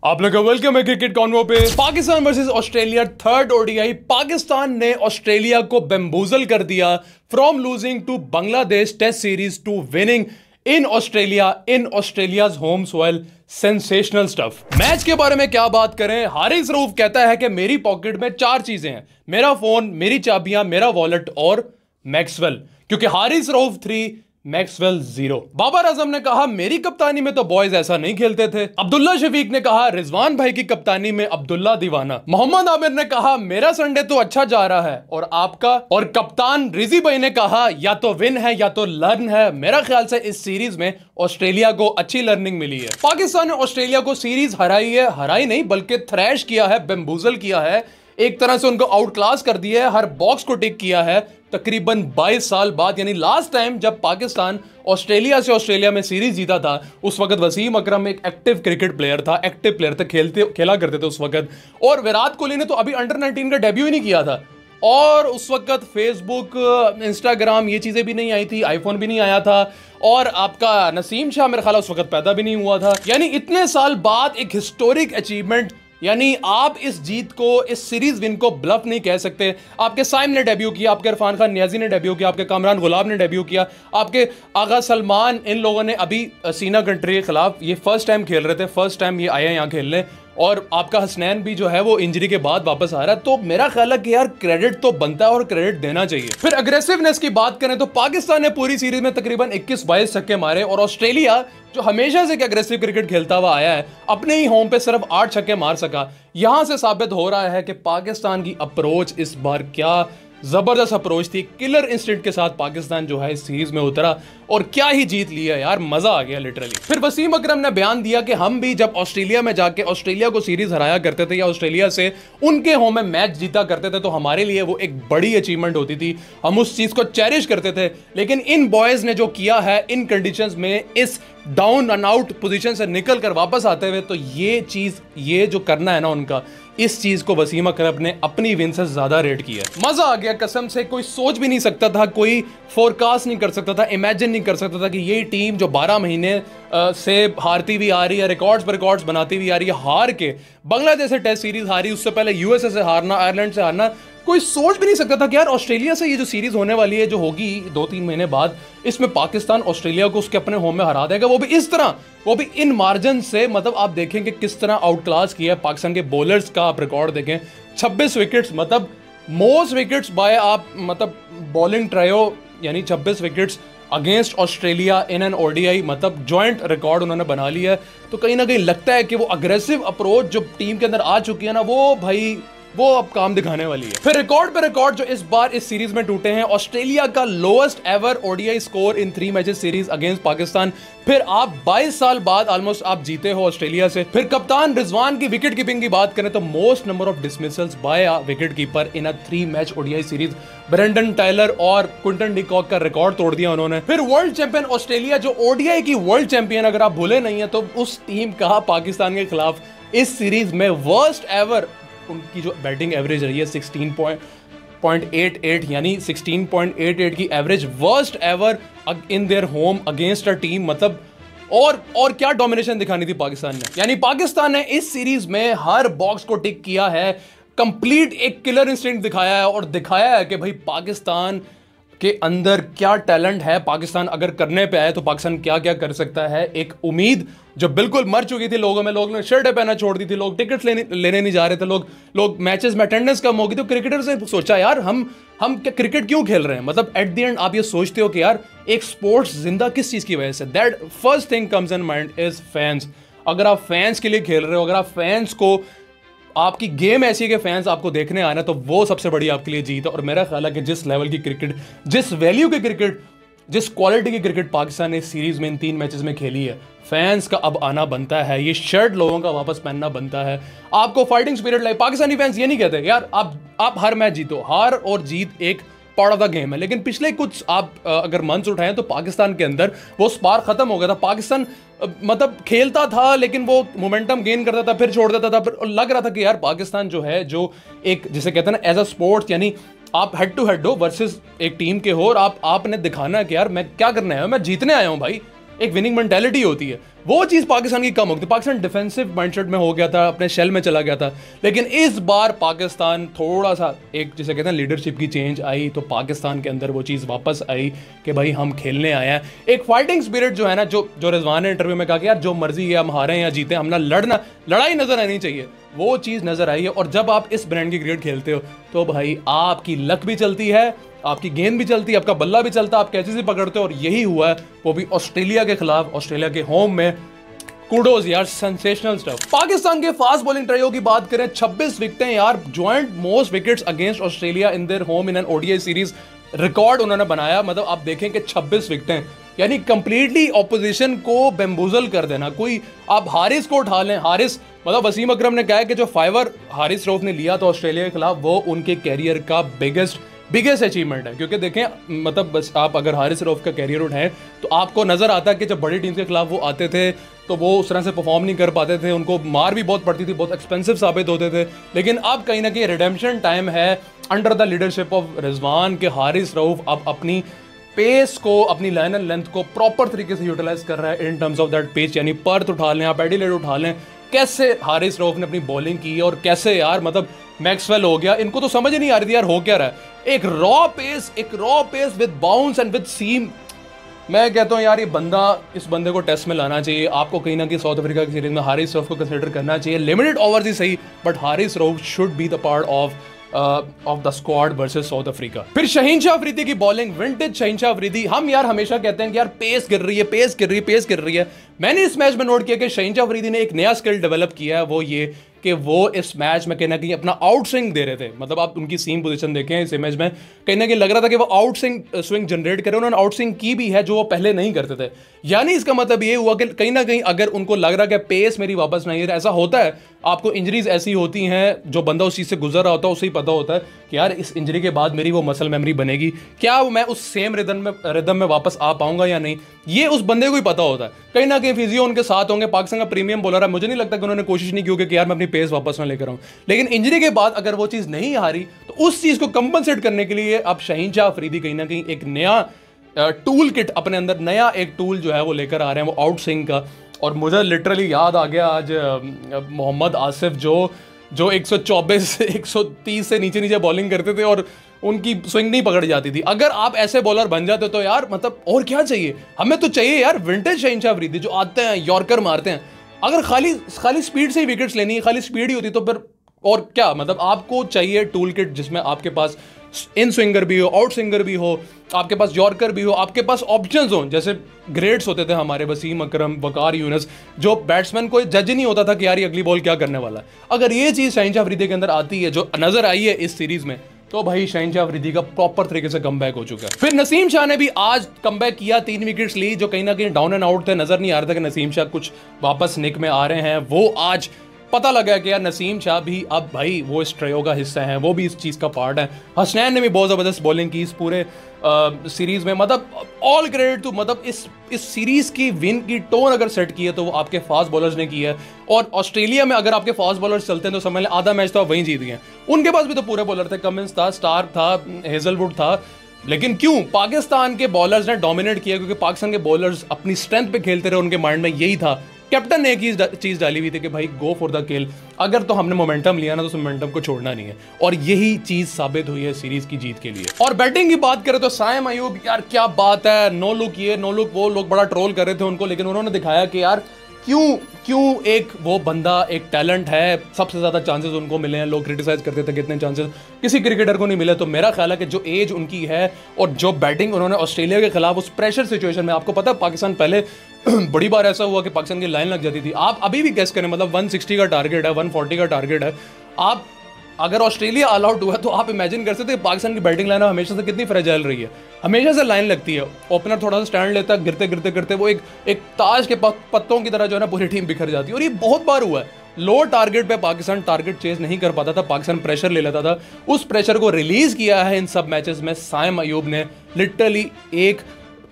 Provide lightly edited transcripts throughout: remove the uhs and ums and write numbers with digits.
आप लोग का वेलकम है क्रिकेट कॉन्वो पे। Pakistan versus Australia third ODI. Pakistan ने ऑस्ट्रेलिया को बेम्बूजल कर दिया from losing to Bangladesh test series to winning in Australia's home soil. Sensational stuff. Match के बारे में क्या बात करें, हारिस रऊफ कहता है कि मेरी पॉकेट में चार चीजें हैं, मेरा फोन, मेरी चाबियां, मेरा वॉलेट और मैक्सवेल। क्योंकि हारिस रऊफ 3 मैक्सवेल 0। बाबर आजम ने कहा मेरी कप्तानी में तो बॉयज ऐसा नहीं खेलते थे। अब्दुल्ला शफीक ने कहा रिजवान भाई की कप्तानी में अब्दुल्ला दीवाना। मोहम्मद आमिर ने कहा मेरा संडे तो अच्छा जा रहा है और आपका। और कप्तान रिजी भाई ने कहा या तो विन है या तो लर्न है। मेरा ख्याल से इस सीरीज में ऑस्ट्रेलिया को अच्छी लर्निंग मिली है। पाकिस्तान ने ऑस्ट्रेलिया को सीरीज हराई है, हराई नहीं बल्कि थ्रैश किया है, बेम्बूजल किया है, एक तरह से उनको आउट क्लास कर दिया है, हर बॉक्स को टिक किया है। तकरीबन 22 साल बाद, यानी लास्ट टाइम जब पाकिस्तान ऑस्ट्रेलिया में सीरीज जीता था उस वक्त वसीम अकरम एक एक्टिव क्रिकेट प्लेयर था, खेला करते थे उस वक्त। और विराट कोहली ने तो अभी अंडर 19 का डेब्यू ही नहीं किया था और उस वक्त फेसबुक, इंस्टाग्राम ये चीजें भी नहीं आई थी, आईफोन भी नहीं आया था और आपका नसीम शाह मेरे ख्याल उस वक्त पैदा भी नहीं हुआ था। यानी इतने साल बाद एक हिस्टोरिक अचीवमेंट। यानी आप इस जीत को, इस सीरीज विन को ब्लफ नहीं कह सकते। आपके साइम ने डेब्यू किया, आपके इरफान खान नियाजी ने डेब्यू किया, आपके कामरान गुलाब ने डेब्यू किया, आपके आगा सलमान, इन लोगों ने अभी सीना कंट्री के खिलाफ ये फर्स्ट टाइम खेल रहे थे, फर्स्ट टाइम ये आए हैं यहाँ खेलने। और आपका हसनैन भी जो है वो इंजरी के बाद वापस आ रहा है। तो मेरा ख्याल है कि यार क्रेडिट तो बनता है और क्रेडिट देना चाहिए। फिर अग्रेसिवनेस की बात करें तो पाकिस्तान ने पूरी सीरीज में तकरीबन 21-22 छक्के मारे और ऑस्ट्रेलिया जो हमेशा से अग्रेसिव क्रिकेट खेलता हुआ आया है अपने ही होम पे सिर्फ 8 छक्के मार सका। यहां से साबित हो रहा है कि पाकिस्तान की अप्रोच इस बार क्या जबरदस्त अप्रोच थी। किलर इंस्टिंक्ट के साथ पाकिस्तान जो है इस सीरीज में उतरा और क्या ही जीत लिया यार, मजा आ गया लिटरली। फिर वसीम अकरम ने बयान दिया कि हम भी जब ऑस्ट्रेलिया में जाके ऑस्ट्रेलिया को सीरीज हराया करते थे या ऑस्ट्रेलिया से उनके होम में मैच जीता करते थे तो हमारे लिए वो एक बड़ी अचीवमेंट होती थी, हम उस चीज को चेरिश करते थे। लेकिन इन बॉयज ने जो किया है इन कंडीशंस में, इस डाउन एंड आउट पोजीशन से निकल कर वापस आते हुए, तो ये चीज, ये जो करना है ना उनका, इस चीज को वसीम अकरम ने अपनी विन से ज्यादा रेट किया। मजा आ गया कसम से। कोई सोच भी नहीं सकता था, कोई फोरकास्ट नहीं कर सकता था, इमेजिन नहीं कर सकता था कि ये टीम जो 12 महीने से हारती हुई आ रही है, रिकॉर्ड्स पर रिकॉर्ड्स बनाती हुई आ रही है, हार के बांग्लादेश से टेस्ट सीरीज हारी, उससे पहले यूएसए से हारना, आयरलैंड से हारना, कोई सोच भी नहीं सकता था कि यार ऑस्ट्रेलिया से ये जो सीरीज होने वाली है, जो होगी 2-3 महीने बाद, इसमें पाकिस्तान ऑस्ट्रेलिया को उसके अपने होम में हरा देगा, वो भी इस तरह, वो भी इन मार्जिन से। मतलब आप देखें कि किस तरह आउट क्लास किया है पाकिस्तान के बॉलर्स का। आप रिकॉर्ड देखें, 26 विकेट्स, मतलब मोस्ट विकेट्स बाय, आप मतलब बॉलिंग ट्रायो, यानी 26 wickets against Australia in an ODI, मतलब जॉइंट रिकॉर्ड उन्होंने बना लिया है। तो कहीं ना कहीं लगता है कि वो अग्रेसिव अप्रोच जो टीम के अंदर आ चुकी है ना, वो भाई वो अब काम दिखाने वाली है। फिर रिकॉर्ड पे रिकॉर्ड जो इस बार इस सीरीज में टूटे हैं। ऑस्ट्रेलिया का lowest ever ODI score in 3 matches series against Pakistan. फिर आप 22 साल बाद ऑलमोस्ट आप जीते हो ऑस्ट्रेलिया से। फिर कप्तान रिजवान की विकेट कीपिंग की बात करें तो most number of dismissals by a wicket keeper in a 3 match ODI series. Brendan Taylor और क्विंटन डिकॉक का रिकॉर्ड तोड़ दिया उन्होंने। फिर वर्ल्ड चैंपियन ऑस्ट्रेलिया, जो ओडीआई की वर्ल्ड चैंपियन, अगर आप भूले नहीं है तो उस टीम का पाकिस्तान के खिलाफ इस सीरीज में वर्स्ट एवर उनकी जो बैटिंग एवरेज रही है 16.88, यानी 16.88 की average, worst ever in their home against a team. मतलब और क्या डोमिनेशन दिखानी थी पाकिस्तान ने। यानी पाकिस्तान ने इस सीरीज में हर बॉक्स को टिक किया है, कंप्लीट एक किलर इंस्टिंक्ट दिखाया है और दिखाया है कि भाई पाकिस्तान के अंदर क्या टैलेंट है। पाकिस्तान अगर करने पे आए तो पाकिस्तान क्या क्या कर सकता है। एक उम्मीद जो बिल्कुल मर चुकी थी लोगों में, लोगों ने शर्टें पहना छोड़ दी थी, लोग टिकट्स लेने नहीं जा रहे थे, लोग मैचेस में अटेंडेंस कम होगी। तो क्रिकेटर्स ने सोचा यार हम क्या क्रिकेट क्यों खेल रहे हैं। मतलब एट द एंड आप ये सोचते हो कि यार एक स्पोर्ट्स जिंदा किस चीज की वजह से, that first thing comes in mind is fans. अगर आप फैंस के लिए खेल रहे हो, अगर आप फैंस को, आपकी गेम ऐसी है कि फैंस आपको देखने आना, तो वो सबसे बड़ी आपके लिए जीत है। और मेरा ख्याल है कि जिस लेवल की क्रिकेट, जिस वैल्यू की क्रिकेट, जिस क्वालिटी की क्रिकेट पाकिस्तान ने सीरीज में इन 3 मैचेस में खेली है, फैंस का अब आना बनता है, ये शर्ट लोगों का वापस पहनना बनता है। आपको fighting spirit like, Pakistani fans ये नहीं कहते यार आप हर मैच जीतो, हार और जीत एक पार्ट ऑफ द गेम है। लेकिन पिछले कुछ आप अगर मंथ्स उठाएं तो पाकिस्तान के अंदर वो स्पार्क खत्म हो गया था। पाकिस्तान मतलब खेलता था लेकिन वो मोमेंटम गेन करता था, फिर छोड़ देता था, फिर लग रहा था कि यार पाकिस्तान जो है, जो एक जिसे कहते हैं ना एज अ स्पोर्ट्स, यानी आप हेड टू हेड हो वर्सेस एक टीम के हो और आपने दिखाना है कि यार मैं क्या करने आया हूं, मैं जीतने आया हूं भाई, एक विनिंग मेंटेलिटी होती है, वो चीज़ पाकिस्तान की कम होती है। पाकिस्तान डिफेंसिव माइंडसेट में हो गया था, अपने शेल में चला गया था। लेकिन इस बार पाकिस्तान थोड़ा सा एक जिसे कहते हैं लीडरशिप की चेंज आई, तो पाकिस्तान के अंदर वो चीज़ वापस आई कि भाई हम खेलने आए हैं। एक फाइटिंग स्पिरिट जो है ना, जो रिजवान ने इंटरव्यू में कहा कि यार जो मर्जी है हम हारें या जीतें, हम ना लड़ाई नजर आनी चाहिए, वो चीज़ नजर आई है। और जब आप इस ब्रांड की क्रिकेट खेलते हो तो भाई आपकी लक भी चलती है, आपकी गेंद भी चलती है, आपका बल्ला भी चलता है, आप कैसे से पकड़ते हो। और यही हुआ है, वो भी ऑस्ट्रेलिया के खिलाफ, ऑस्ट्रेलिया के होम में। कूडोज यार, सेंसेशनल स्टफ। पाकिस्तान के फास्ट बॉलिंग ट्रायो की बात करें, 26 विकेटें यार, joint most wickets against Australia in their home in an ODI series record उन्होंने बनाया। मतलब आप देखें कि 26 विकेटें, यानी कंप्लीटली ऑपोजिशन को बेम्बूजल कर देना। कोई आप हारिस को उठा लें, हारिस मतलब वसीम अकरम ने कहा है कि जो 5 हारिस रऊफ ने लिया था ऑस्ट्रेलिया के खिलाफ, वो उनके कैरियर का बिगेस्ट अचीवमेंट है। क्योंकि देखें, मतलब बस आप अगर हारिस रऊफ का कैरियर उठाएं तो आपको नजर आता है कि जब बड़ी टीम के खिलाफ वो आते थे तो वो उस तरह से परफॉर्म नहीं कर पाते थे, उनको मार भी बहुत पड़ती थी, बहुत एक्सपेंसिव साबित होते थे। लेकिन अब कहीं ना कहीं रिडेम्पशन टाइम है under the leadership of Rizwan के हारिस रऊफ अब अपनी पेस को, अपनी लाइन एंड लेंथ को प्रॉपर तरीके से यूटिलाइज कर रहा है in terms of that pace. यानी पर्थ उठा लें, आप एडिलेड उठा लें, कैसे हारिस रऊफ ने अपनी बॉलिंग की और कैसे यार मतलब मैक्सवेल हो गया, इनको तो समझ ही नहीं आ रही थी यार हो क्या रहा है। एक raw pace with bounce and with seam. मैं कहता हूँ यार ये बंदा, इस बंदे को टेस्ट में लाना चाहिए। आपको कहीं ना कहीं साउथ अफ्रीका की सीरीज में हारिस रऊफ को कंसिडर करना चाहिए। लिमिटेड ओवर्स ही सही, but Haris Rauf should be the part of the squad versus south Africa. फिर शहीनशाह अफरीदी की बॉलिंग, विंटेज शहीनशाह अफरीदी। हम यार हमेशा कहते हैं कि यार पेस गिर रही है। मैंने इस मैच में नोट किया कि शहीनशाह अफरीदी ने एक नया स्किल डेवलप किया है, वो ये कि वो इस मैच में कहीं ना कहीं अपना आउट स्विंग दे रहे थे। मतलब आप उनकी सीम पोजीशन देखें इस इमेज में, कहीं ना कहीं लग रहा था कि वो आउट स्विंग जनरेट करे। उन्होंने आउट स्विंग की भी है जो वो पहले नहीं करते थे। यानी इसका मतलब ये हुआ कि कहीं ना कहीं अगर उनको लग रहा है कि पेस मेरी वापस नहीं है, ऐसा होता है, आपको इंजरीज ऐसी होती हैं, जो बंदा उस चीज़ से गुजर रहा होता है उसे ही पता होता है कि यार इस इंजरी के बाद मेरी वो मसल मेमोरी बनेगी, क्या मैं उस सेम रिदम में वापस आ पाऊंगा या नहीं, ये उस बंदे को ही पता होता है। कहीं ना कहीं फिजियो उनके साथ होंगे। पाकिस्तान का प्रीमियम बॉलर है, मुझे नहीं लगता कि उन्होंने कोशिश नहीं की होगी कि यार मैं अपनी पेस वापस ना लेकर आऊं। लेकिन इंजरी के बाद अगर वो चीज़ नहीं हारी तो उस चीज़ को कंपनसेट करने के लिए अब शहीनशाह अफरीदी कहीं ना कहीं एक नया टूल किट अपने अंदर, नया एक टूल जो है वो लेकर आ रहे हैं, वो आउट स्विंग का। और मुझे लिटरली याद आ गया आज मोहम्मद आसिफ जो 124 130 से नीचे बॉलिंग करते थे और उनकी स्विंग नहीं पकड़ जाती थी। अगर आप ऐसे बॉलर बन जाते तो यार मतलब और क्या चाहिए, हमें तो चाहिए यार विंटेज शहीनशाह अफरीदी जो आते हैं, यॉर्कर मारते हैं। अगर खाली स्पीड से ही विकेट्स लेनी है, खाली स्पीड ही होती तो फिर और क्या, मतलब आपको चाहिए टूल किट जिसमें आपके पास इन स्विंगर भी हो, आउट स्विंगर भी हो, आपके पास यॉर्कर भी हो, आपके पास ऑप्शंस हो। जैसे ग्रेड्स होते थे हमारे, वसीम अकरम, वकार यूनुस, जो बैट्समैन को जज ही नहीं होता था कि यार ये अगली बॉल क्या करने वाला है। अगर ये चीज़ शहीनशाह अफरीदी के अंदर आती है, जो नजर आई है इस सीरीज में, तो भाई शहीनशाह अफरीदी का प्रॉपर तरीके से कमबैक हो चुका है। फिर नसीम शाह ने भी आज कमबैक किया, 3 विकेट्स ली, जो कहीं ना कहीं डाउन एंड आउट थे, नजर नहीं आ रहा था कि नसीम शाह कुछ वापस निक में आ रहे हैं। वो आज पता लगा कि यार नसीम शाह भी अब भाई वो इस ट्रायो का हिस्सा है, वो भी इस चीज़ का पार्ट है। हसनैन ने भी बहुत ज़बरदस्त बॉलिंग की इस पूरे सीरीज़ में। मतलब ऑल क्रेडिट टू, मतलब इस सीरीज़ की विन की टोन अगर सेट की है तो वो आपके फास्ट बॉलर्स ने की है। और ऑस्ट्रेलिया में अगर आपके फास्ट बॉलर्स चलते हैं तो समझ लें आधा मैच तो आप वहीं जीत गए। उनके पास भी तो पूरे बॉलर थे, कमिंस था, स्टार्क था, हेजलवुड था। लेकिन क्यों पाकिस्तान के बॉलर्स ने डोमिनेट किया? क्योंकि पाकिस्तान के बॉलर्स अपनी स्ट्रेंथ पे खेलते रहे, उनके माइंड में यही था। कैप्टन ने एक चीज डाली हुई थी कि भाई गो फॉर द किल, अगर तो हमने मोमेंटम लिया ना तो उस मोमेंटम को छोड़ना नहीं है। और यही चीज साबित हुई है सीरीज की जीत के लिए। और बैटिंग की बात करें तो साइम अयूब, यार क्या बात है, नो लुक ये नो लुक वो, लोग बड़ा ट्रोल कर रहे थे उनको, लेकिन उन्होंने दिखाया कि यार क्यों एक वो बंदा एक टैलेंट है, सबसे ज्यादा चांसेस उनको मिले हैं। लोग क्रिटिसाइज करते थे कितने चांसेस किसी क्रिकेटर को नहीं मिले। तो मेरा ख्याल है कि जो एज उनकी है और जो बैटिंग उन्होंने ऑस्ट्रेलिया के खिलाफ उस प्रेशर सिचुएशन में, आपको पता है पाकिस्तान पहले बड़ी बार ऐसा हुआ कि पाकिस्तान की लाइन लग जाती थी। आप अभी भी गेस करें, मतलब 160 का टारगेट है, 140 का टारगेट है। आप अगर ऑस्ट्रेलिया ऑल आउट हुआ तो आप इमेजिन कर सकते हैं पाकिस्तान की बैटिंग लाइन हमेशा से कितनी फ्रेजाइल रही है। हमेशा से लाइन लगती है, ओपनर थोड़ा सा स्टैंड लेता है, गिरते वो एक ताज के पत्तों की तरह जो है ना पूरी टीम बिखर जाती है। और ये बहुत बार हुआ है। लो टारगेट पे पाकिस्तान टारगेट चेज नहीं कर पाता था, पाकिस्तान प्रेशर ले लेता था। उस प्रेशर को रिलीज किया है इन सब मैचेस में साइम अयूब ने। लिटरली एक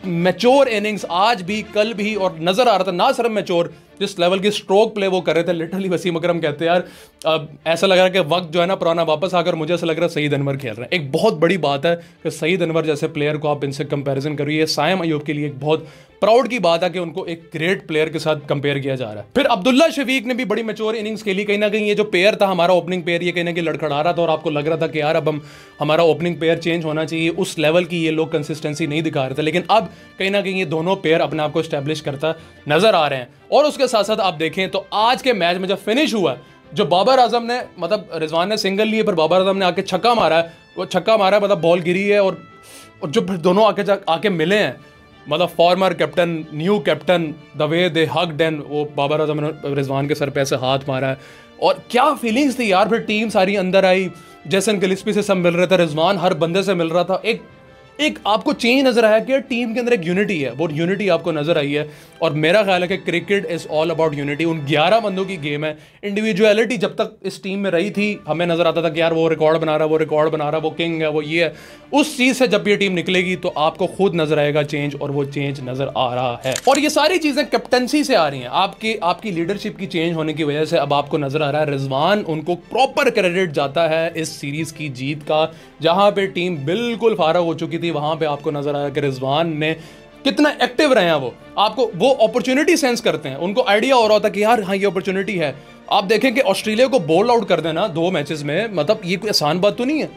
मैच्योर इनिंग्स आज भी कल भी, और नजर आ रहा था ना सिर्फ मैच्योर, जिस लेवल की स्ट्रोक प्ले वो कर रहे थे। लिटरली वसीम अकरम कहते हैं यार ऐसा लग रहा है कि वक्त जो है ना पुराना वापस आकर मुझे ऐसा लग रहा है सईद अनवर खेल रहे हैं। एक बहुत बड़ी बात है कि सईद अनवर जैसे प्लेयर को आप इनसे कंपैरिजन करिए। साइम अयूब के लिए एक बहुत प्राउड की बात है कि उनको एक ग्रेट प्लेयर के साथ कंपेयर किया जा रहा है। फिर अब्दुल्ला शफीक ने भी बड़ी मैच्योर इनिंग्स खेली। कहीं ना कहीं ये जो पेयर था हमारा ओपनिंग पेयर, ये कहीं ना कहीं लड़खड़ा रहा था और आपको लग रहा था कि यार अब हमारा ओपनिंग पेयर चेंज होना चाहिए। उस लेवल की ये लोग कंसिस्टेंसी नहीं दिखा रहे थे, लेकिन अब कहीं ना कहीं ये दोनों पेयर अपने आप को स्टैब्लिश करता नजर आ रहे हैं। और उसके साथ साथ आप देखें तो आज के मैच में जब फिनिश हुआ, जो बाबर आजम ने, मतलब रिजवान ने सिंगल लिए पर बाबर आजम ने आके छक्का मारा है, वो छक्का मारा है, मतलब बॉल गिरी है और जो दोनों आके मिले हैं, मतलब former captain, new captain, the way they hugged and वो बाबर आजम ने रिजवान के सर पे ऐसे हाथ मारा है और क्या फीलिंग्स थी यार। फिर टीम सारी अंदर आई, जैसन गिलिस्पी से सब मिल रहे थे, रिजवान हर बंदे से मिल रहा था। एक आपको चेंज नजर आया कि टीम के अंदर एक यूनिटी है, वो यूनिटी आपको नजर आई है। और मेरा ख्याल है कि cricket is all about unity. उन 11 बंदों की गेम है। इंडिविजुअलिटी जब तक इस टीम में रही थी, हमें नजर आता था कि यार वो रिकॉर्ड बना रहा है, वो रिकॉर्ड बना रहा है, वो किंग है, वो ये है। उस चीज से जब ये टीम निकलेगी तो आपको खुद नजर आएगा चेंज, और वो चेंज नजर आ रहा है। और ये सारी चीजें कैप्टनसी से आ रही हैं, आपकी लीडरशिप की चेंज होने की वजह से अब आपको नजर आ रहा है रिजवान, उनको प्रॉपर क्रेडिट जाता है इस सीरीज की जीत का। जहां पे टीम बिल्कुल फारग हो चुकी थी, वहां पे आपको नजर आया कि रिजवान ने कितना एक्टिव रहे हैं। वो अपॉर्चुनिटी सेंस करते हैं, उनको आइडिया हो रहा होता कि यार हाँ ये अपॉर्चुनिटी है। आप देखें कि ऑस्ट्रेलिया को बोल आउट कर देना 2 मैचेस में, मतलब ये कोई आसान बात तो नहीं है।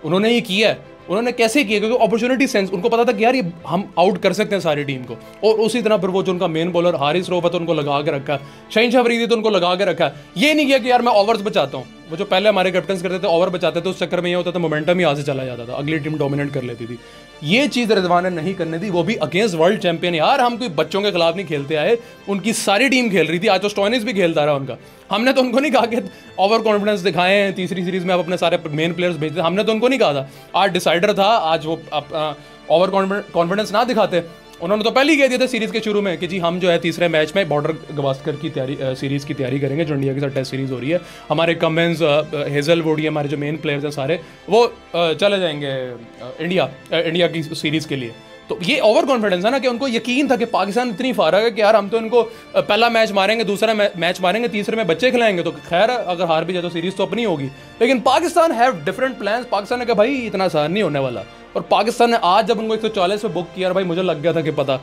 उन्होंने ये किया है। उन्होंने कैसे किया? क्योंकि अपॉर्चुनिटी सेंस, उनको पता था कि यार ये हम आउट कर सकते हैं सारी टीम को। और उसी तरह फिर वो जो उनका मेन बॉलर हारिस रऊफ है तो उनको लगा के रखा, शहीन अफरीदी तो उनको लगा के रखा। ये नहीं किया कि यार मैं ओवर्स बचाता हूँ। वो जो पहले हमारे कैप्टन्स करते थे ओवर बचाते थे, उस चक्कर में ये होता था मोमेंटम ही यहाँ से चला जाता था, अगली टीम डोमिनेट कर लेती थी। ये चीज़ रिजवान ने नहीं करने दी, वो भी अगेंस्ट वर्ल्ड चैंपियन। यार हम कोई बच्चों के खिलाफ नहीं खेलते आए, उनकी सारी टीम खेल रही थी। आज तो स्टोइनिस भी खेलता रहा उनका। हमने तो उनको नहीं कहा कि ओवर कॉन्फिडेंस दिखाए हैं, तीसरी सीरीज में आप अपने सारे मेन प्लेयर्स भेजते, हमने तो उनको नहीं कहा था। आज डिसाइडर था, आज वो ओवर कॉन्फिडेंस ना दिखाते। उन्होंने तो पहले ही कह दिया था सीरीज के शुरू में कि जी हम जो है तीसरे मैच में बॉर्डर गवास्कर की तैयारी, सीरीज की तैयारी करेंगे, जो इंडिया के साथ टेस्ट सीरीज हो रही है। हमारे कमेंस, हेजलवुड, ये हमारे जो मेन प्लेयर्स हैं सारे, वो चले जाएंगे इंडिया की सीरीज के लिए। तो ये ओवर कॉन्फिडेंस है ना, कि उनको यकीन था कि पाकिस्तान इतनी फारग है कि यार हम तो इनको पहला मैच मारेंगे, दूसरा मैच मारेंगे, तीसरे में बच्चे खिलाएंगे, तो खैर अगर हार भी जाए तो सीरीज तो अपनी होगी। लेकिन Pakistan have different plans. Pakistan ने कहा भाई इतना आसान नहीं होने वाला। और पाकिस्तान ने आज जब उनको 140 पे बुक किया, भाई मुझे लग गया था कि पता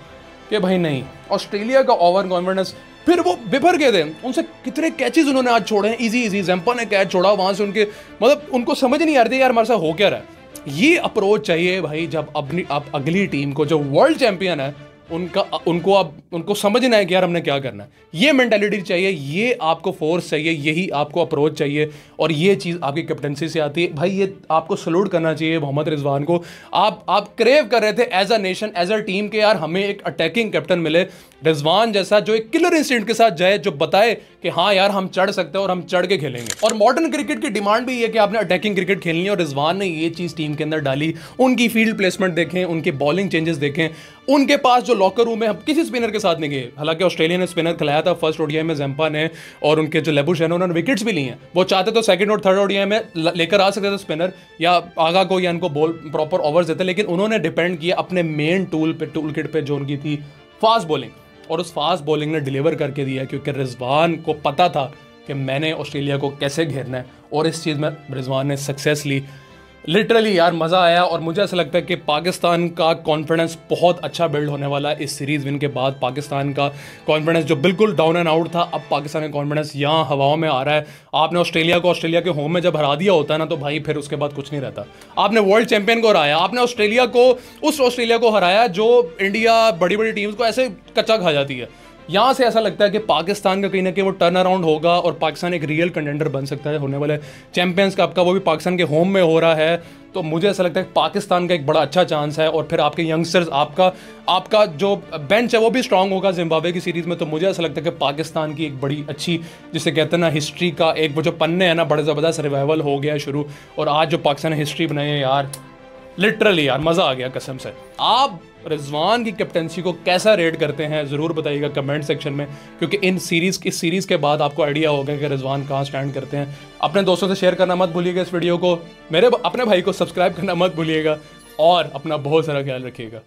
कि भाई नहीं, ऑस्ट्रेलिया का ओवर कॉन्फिडेंस। फिर वो बिफर गए थे, उनसे कितने कैचेस उन्होंने आज छोड़े हैं, इजी जैम्पा ने कैच छोड़ा वहां से, उनके मतलब उनको समझ नहीं आ रही थी यार हमारे साथ हो क्या रहा है। ये अप्रोच चाहिए भाई, जब आप अगली टीम को जो वर्ल्ड चैंपियन है उनको समझना है कि यार हमने क्या करना है। ये मेंटालिटी चाहिए, ये आपको फोर्स चाहिए, यही आपको अप्रोच चाहिए। और ये चीज़ आपकी कैप्टनसी से आती है भाई। ये आपको सल्यूट करना चाहिए मोहम्मद रिजवान को। आप क्रेव कर रहे थे as a nation, as a team के यार हमें एक अटैकिंग कैप्टन मिले, रिजवान जैसा, जो एक किलर इंस्टिंक्ट के साथ जाए, जो बताए कि हाँ यार हम चढ़ सकते हैं और हम चढ़ के खेलेंगे। और मॉडर्न क्रिकेट की डिमांड भी ये कि आपने अटैकिंग क्रिकेट खेलनी है, और रिजवान ने ये चीज़ टीम के अंदर डाली। उनकी फील्ड प्लेसमेंट देखें, उनके बॉलिंग चेंजेस देखें, उनके पास जो लॉकर रूम है, हम किसी स्पिनर के साथ नहीं गए। हालांकि ऑस्ट्रेलिया ने स्पिनर खिलाया था फर्स्ट ओडीआई में जैम्पा ने, और उनके जो लेबुशेन है उन्होंने विकेट्स भी ली हैं। वो चाहते तो सेकंड और थर्ड ओडीआई में लेकर आ सकते थे स्पिनर, या आगा को, या इनको बॉल प्रॉपर ओवर्स देते, लेकिन उन्होंने डिपेंड किया अपने मेन टूल किट पे जो उनकी थी फास्ट बॉलिंग। और उस फास्ट बॉलिंग ने डिलीवर करके दिया, क्योंकि रिजवान को पता था कि मैंने ऑस्ट्रेलिया को कैसे घेरना है, और इस चीज़ में रिजवान ने सक्सेस ली। लिटरली यार मज़ा आया। और मुझे ऐसा लगता है कि पाकिस्तान का कॉन्फिडेंस बहुत अच्छा बिल्ड होने वाला है इस सीरीज़ विन के बाद। पाकिस्तान का कॉन्फिडेंस जो बिल्कुल डाउन एंड आउट था, अब पाकिस्तान का कॉन्फिडेंस यहाँ हवाओं में आ रहा है। आपने ऑस्ट्रेलिया को ऑस्ट्रेलिया के होम में जब हरा दिया होता है ना, तो भाई फिर उसके बाद कुछ नहीं रहता। आपने वर्ल्ड चैंपियन को हराया, आपने ऑस्ट्रेलिया को, उस ऑस्ट्रेलिया को हराया जो इंडिया बड़ी बड़ी टीम्स को ऐसे कच्चा खा जाती है। यहाँ से ऐसा लगता है कि पाकिस्तान का कहीं ना कहीं वो टर्न अराउंड होगा, और पाकिस्तान एक रियल कंटेंडर बन सकता है होने वाले चैंपियंस कप का। वो भी पाकिस्तान के होम में हो रहा है, तो मुझे ऐसा लगता है कि पाकिस्तान का एक बड़ा अच्छा चांस है। और फिर आपके यंगस्टर्स, आपका जो बेंच है वो भी स्ट्रांग होगा जिम्बाब्वे की सीरीज़ में। तो मुझे ऐसा लगता है कि पाकिस्तान की एक बड़ी अच्छी, जिसे कहते हैं ना, हिस्ट्री का एक वो जो पन्ने हैं ना, बड़े ज़बरदस्त रिवाइवल हो गया शुरू। और आज जो पाकिस्तान ने हिस्ट्री बनाई है यार, लिटरली यार मज़ा आ गया कसम से। आप रिजवान की कैप्टनसी को कैसा रेट करते हैं ज़रूर बताइएगा कमेंट सेक्शन में, क्योंकि इस सीरीज़ के बाद आपको आइडिया होगा कि रिजवान कहाँ स्टैंड करते हैं। अपने दोस्तों से शेयर करना मत भूलिएगा इस वीडियो को, अपने भाई को सब्सक्राइब करना मत भूलिएगा, और अपना बहुत सारा ख्याल रखिएगा।